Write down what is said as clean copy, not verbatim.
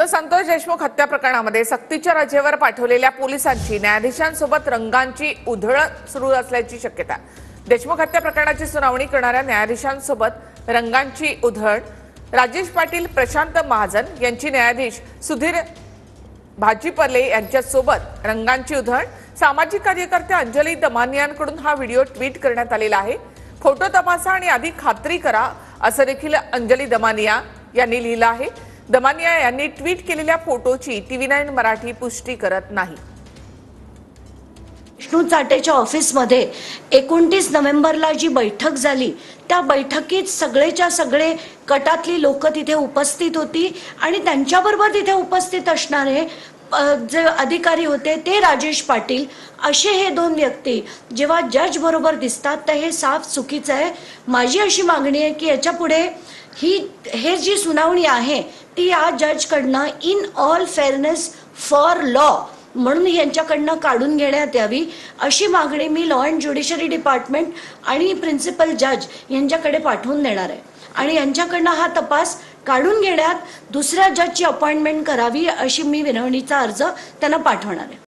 संतोष देशमुख हत्या प्रकरणामध्ये सक्तीच्या रजेवर पाठवलेल्या पोलिसांची न्यायाधीशांसोबत रंगांची उधळण सुरू असल्याची शक्यता। देशमुख हत्या प्रकरणाची सुनावणी करणाऱ्या न्यायाधीशांसोबत रंगांची उधळण। राजेश पाटील, प्रशांत महाजन यांची न्यायाधीश सुधीर भाजीपले यांच्यासोबत रंगांची उधळण। सामाजिक कार्यकर्त्या अंजली दमानियांकडून हा व्हिडिओ ट्विट करण्यात आलेला आहे। फोटो तपासा आणि आधी खात्री करा असं देखील अंजली दमानिया यांनी लिहिलं आहे। दमानिया यांनी ट्विट केलेल्या फोटोची TV9 मराठी पुष्टी करत नाही। विष्णू चाटेच्या ऑफिसमध्ये 29 नोव्हेंबरला जी बैठक झाली त्या बैठकीत सगळेच्या सगळे गटातली लोक तिथे उपस्थित होती आणि त्यांच्याबरोबर तिथे उपस्थित असणारे जे अधिकारी होते ते राजेश पाटील असे हे दोन व्यक्ती जेव्हा जज बरोबर दिसतात तर हे साफ चुकीचं आहे। माझी अशी मागणी आहे की याच्या पुढे हे जी सुनावणी आहे ती या जजकडनं in all fairness for law म्हणून यांच्याकडनं काढून घेण्यात यावी अशी मागणी मी लॉ अँड ज्युडिशरी डिपार्टमेंट आणि प्रिन्सिपल जज यांच्याकडे पाठवून देणार आहे आणि यांच्याकडनं हा तपास काढून घेण्यात दुसऱ्या जजची अपॉइंटमेंट करावी अशी मी विनवणीचा अर्ज त्यांना पाठवणार आहे।